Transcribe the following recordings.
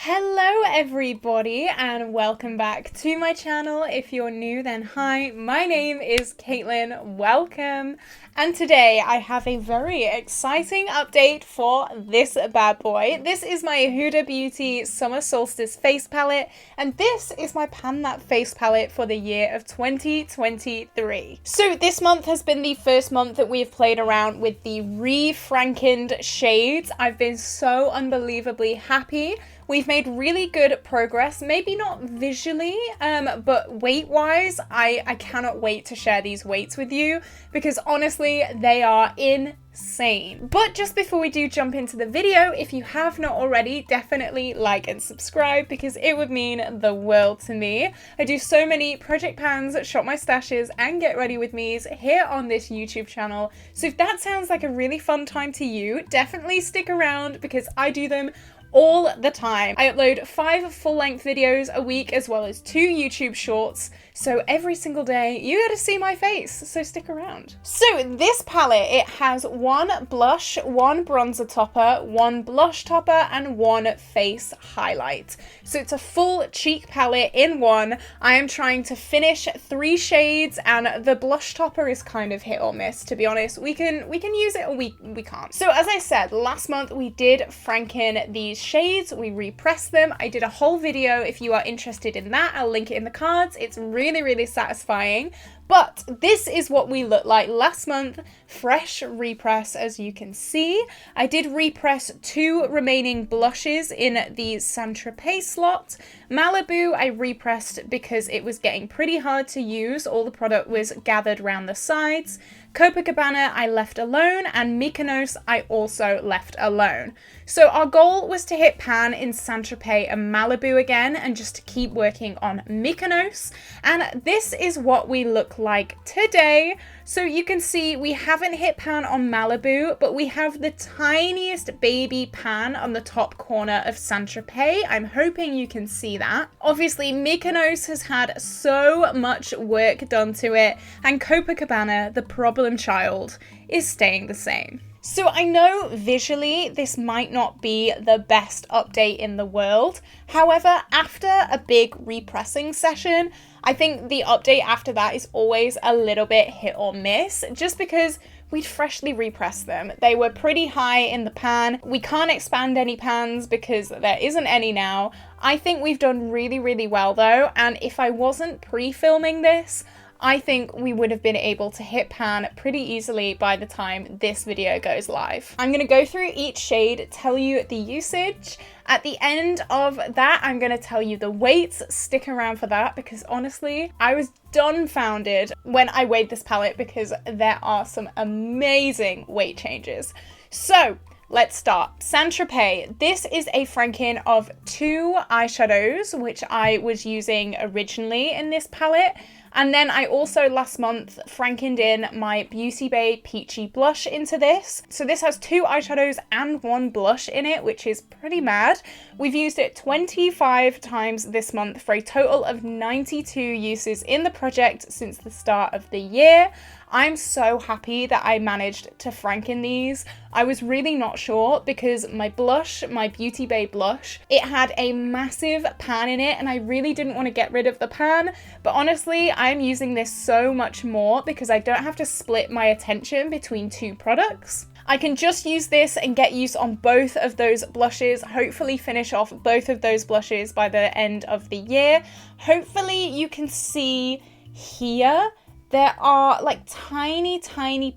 Hello everybody and welcome back to my channel. If you're new, then hi, my name is Caitlin, welcome. And today I have a very exciting update for this bad boy. This is my Huda Beauty Summer Solstice face palette, and this is my Pan That face palette for the year of 2023. So this month has been the first month that we've played around with the re-Frankened shades. I've been so unbelievably happy. We've made really good progress, maybe not visually, but weight-wise, I cannot wait to share these weights with you because honestly, they are insane. But just before we do jump into the video, if you have not already, definitely like and subscribe because it would mean the world to me. I do so many project pans, shop my stashes, and get ready with me's here on this YouTube channel. So if that sounds like a really fun time to you, definitely stick around because I do them all the time. I upload 5 full-length videos a week as well as 2 YouTube shorts, so every single day you get to see my face, so stick around. So this palette, it has 1 blush, 1 bronzer topper, 1 blush topper, and 1 face highlight. So it's a full cheek palette in one. I am trying to finish 3 shades, and the blush topper is kind of hit or miss, to be honest. We can use it or we can't. So as I said, last month we did Franken these shades, we repressed them. I did a whole video. If you are interested in that, I'll link it in the cards. It's really satisfying. But this is what we looked like last month, fresh repress as you can see. I did repress 2 remaining blushes in the Saint-Tropez slot. Malibu I repressed because it was getting pretty hard to use. All the product was gathered around the sides. Copacabana I left alone, and Mykonos I also left alone. So our goal was to hit pan in Saint-Tropez and Malibu again and just to keep working on Mykonos. And this is what we look like today. So you can see we haven't hit pan on Malibu, but we have the tiniest baby pan on the top corner of Saint-Tropez. I'm hoping you can see that. Obviously, Mykonos has had so much work done to it, and Copacabana, the problem child, is staying the same. So I know visually this might not be the best update in the world. However, after a big repressing session, I think the update after that is always a little bit hit or miss, just because we'd freshly repressed them. They were pretty high in the pan. We can't expand any pans because there isn't any now. I think we've done really well though, and if I wasn't pre-filming this, I think we would have been able to hit pan pretty easily by the time this video goes live. I'm gonna go through each shade, tell you the usage. At the end of that, I'm gonna tell you the weights. Stick around for that because honestly, I was dumbfounded when I weighed this palette because there are some amazing weight changes. So, let's start. Saint-Tropez. This is a Franken of 2 eyeshadows, which I was using originally in this palette. And then I also last month Frankened in my Beauty Bay Peachy blush into this. So this has 2 eyeshadows and 1 blush in it, which is pretty mad. We've used it 25 times this month for a total of 92 uses in the project since the start of the year. I'm so happy that I managed to Franken these. I was really not sure because my blush, my Beauty Bay blush, it had a massive pan in it and I really didn't want to get rid of the pan. But honestly, I'm using this so much more because I don't have to split my attention between 2 products. I can just use this and get use on both of those blushes, hopefully finish off both of those blushes by the end of the year. Hopefully you can see here, there are like tiny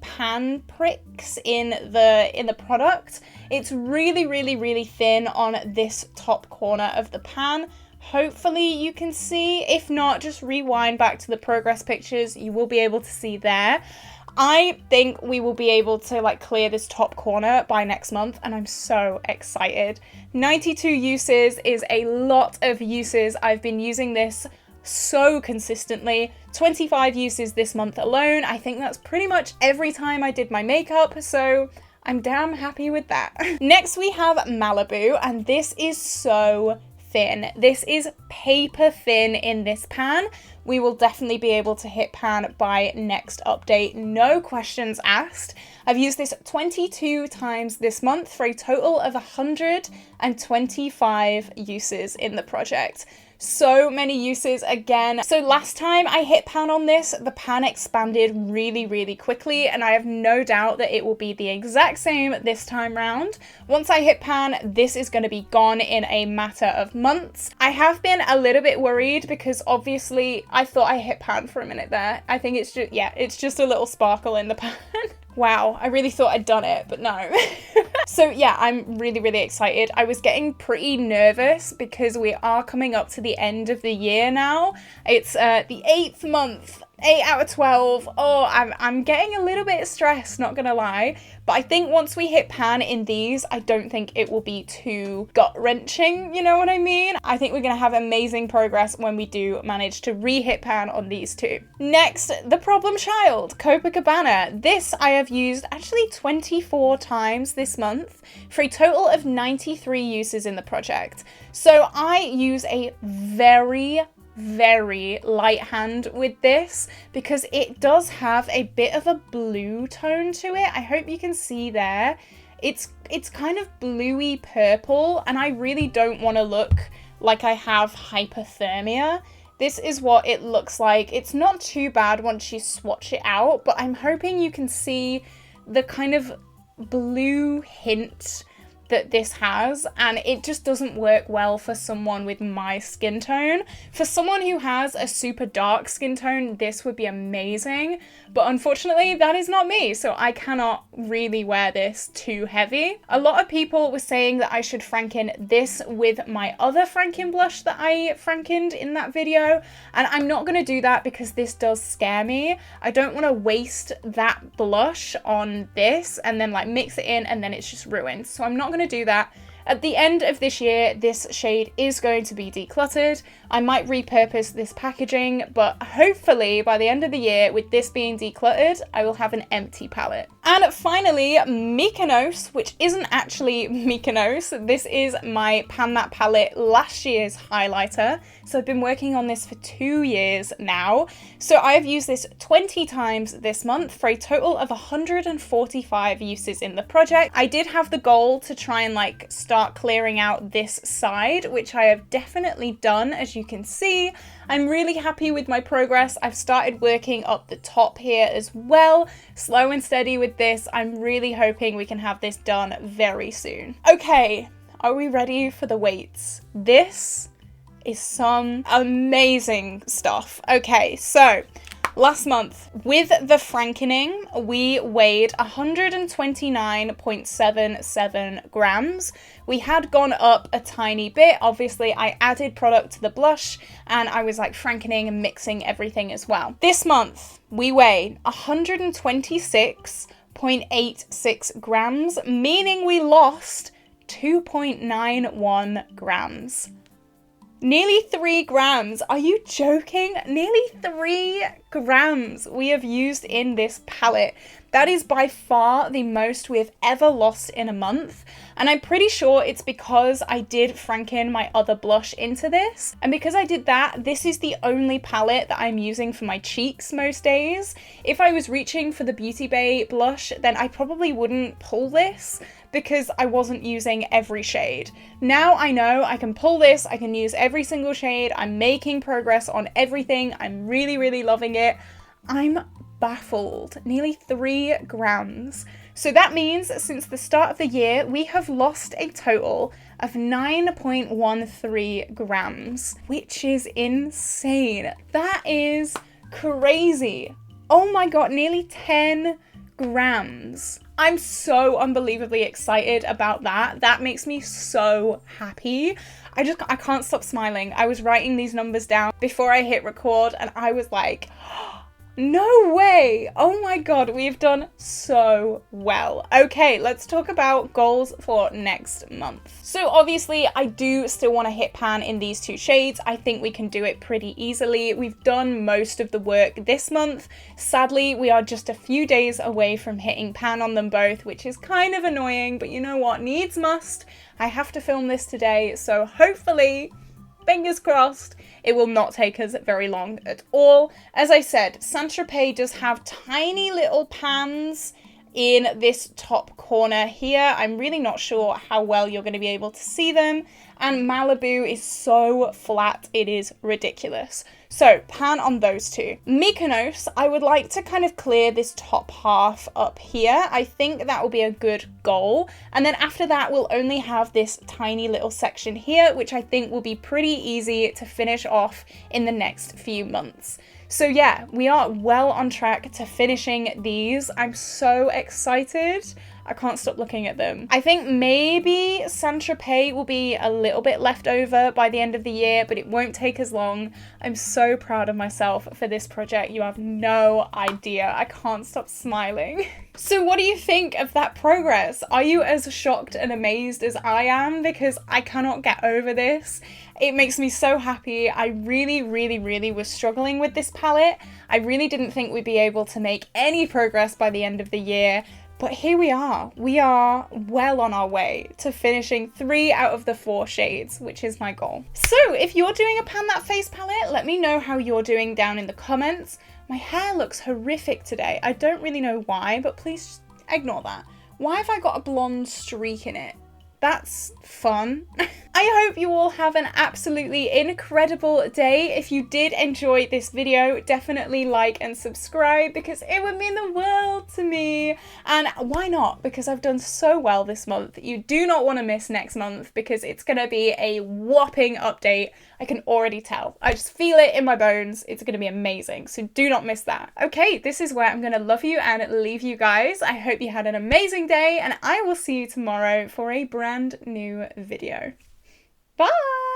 pan pricks in the product. It's really thin on this top corner of the pan. Hopefully you can see. If not, just rewind back to the progress pictures. You will be able to see there. I think we will be able to like clear this top corner by next month and I'm so excited. 92 uses is a lot of uses. I've been using this so consistently. 25 uses this month alone. I think that's pretty much every time I did my makeup, so I'm damn happy with that. Next we have Malibu, and this is so thin. This is paper thin in this pan. We will definitely be able to hit pan by next update, no questions asked. I've used this 22 times this month for a total of 125 uses in the project. So many uses again. So last time I hit pan on this, the pan expanded really quickly, and I have no doubt that it will be the exact same this time round. Once I hit pan, this is going to be gone in a matter of months. I have been a little bit worried because obviously I thought I hit pan for a minute there. I think it's just, yeah, it's just a little sparkle in the pan. Wow, I really thought I'd done it, but no. So yeah, I'm really excited. I was getting pretty nervous because we are coming up to the end of the year now. It's the 8th month, 8 out of 12. Oh, I'm getting a little bit stressed, not gonna lie. But I think once we hit pan in these, I don't think it will be too gut-wrenching, you know what I mean? I think we're gonna have amazing progress when we do manage to re-hit pan on these two. Next, the problem child, Copacabana. This I have used actually 24 times this month for a total of 93 uses in the project. So I use a very light hand with this because it does have a bit of a blue tone to it. I hope you can see there. It's kind of bluey purple, and I really don't want to look like I have hypothermia. This is what it looks like. It's not too bad once you swatch it out, but I'm hoping you can see the kind of blue hint that this has, and it just doesn't work well for someone with my skin tone. For someone who has a super dark skin tone, this would be amazing, but unfortunately that is not me, so I cannot really wear this too heavy. A lot of people were saying that I should franken this with my other franken blush that I frankened in that video, and I'm not going to do that because this does scare me. I don't want to waste that blush on this and then like mix it in and then it's just ruined, so I'm not going to do that. At the end of this year, this shade is going to be decluttered. I might repurpose this packaging, but hopefully by the end of the year, with this being decluttered, I will have an empty palette. And finally, Mykonos, which isn't actually Mykonos. This is my Pan That palette last year's highlighter. So I've been working on this for 2 years now. So I've used this 20 times this month for a total of 145 uses in the project. I did have the goal to try and like start clearing out this side, which I have definitely done, as you can see. I'm really happy with my progress. I've started working up the top here as well, slow and steady with this. I'm really hoping we can have this done very soon. Okay, are we ready for the weights? This is some amazing stuff. Okay, so last month, with the frankening, we weighed 129.77 grams. We had gone up a tiny bit. Obviously, I added product to the blush and I was like frankening and mixing everything as well. This month, we weighed 126.86 grams, meaning we lost 2.91 grams. Nearly 3 grams. Are you joking? Nearly 3 grams we have used in this palette. That is by far the most we've ever lost in a month. And I'm pretty sure it's because I did franken my other blush into this. And because I did that, this is the only palette that I'm using for my cheeks most days. If I was reaching for the Beauty Bay blush, then I probably wouldn't pull this because I wasn't using every shade. Now I know I can pull this, I can use every single shade. I'm making progress on everything. I'm really loving it. I'm baffled. Nearly 3 grams. So that means since the start of the year, we have lost a total of 9.13 grams, which is insane. That is crazy. Oh my God, nearly 10 grams. I'm so unbelievably excited about that. That makes me so happy. I can't stop smiling. I was writing these numbers down before I hit record and I was like, no way! Oh my God, we've done so well. Okay, let's talk about goals for next month. So obviously I do still want to hit pan in these 2 shades. I think we can do it pretty easily. We've done most of the work this month. Sadly, we are just a few days away from hitting pan on them both, which is kind of annoying, but you know what? Needs must. I have to film this today, so hopefully, fingers crossed, it will not take us very long at all. As I said, Saint-Tropez does have tiny little pans in this top corner here. I'm really not sure how well you're going to be able to see them. And Malibu is so flat, it is ridiculous. So pan on those two. Mykonos, I would like to kind of clear this top half up here. I think that will be a good goal. And then after that, we'll only have this tiny little section here, which I think will be pretty easy to finish off in the next few months. So yeah, we are well on track to finishing these. I'm so excited. I can't stop looking at them. I think maybe Saint-Tropez will be a little bit left over by the end of the year, but it won't take as long. I'm so proud of myself for this project. You have no idea. I can't stop smiling. So what do you think of that progress? Are you as shocked and amazed as I am? Because I cannot get over this. It makes me so happy. I really was struggling with this palette. I really didn't think we'd be able to make any progress by the end of the year. But here we are. We are well on our way to finishing 3 out of the 4 shades, which is my goal. So if you're doing a Pan That Face palette, let me know how you're doing down in the comments. My hair looks horrific today. I don't really know why, but please ignore that. Why have I got a blonde streak in it? That's fun. I hope you all have an absolutely incredible day. If you did enjoy this video, definitely like and subscribe because it would mean the world to me. And why not? Because I've done so well this month. You do not want to miss next month because it's going to be a whopping update. I can already tell. I just feel it in my bones. It's going to be amazing. So do not miss that. Okay, this is where I'm going to love you and leave you guys. I hope you had an amazing day and I will see you tomorrow for a brand new video. Bye!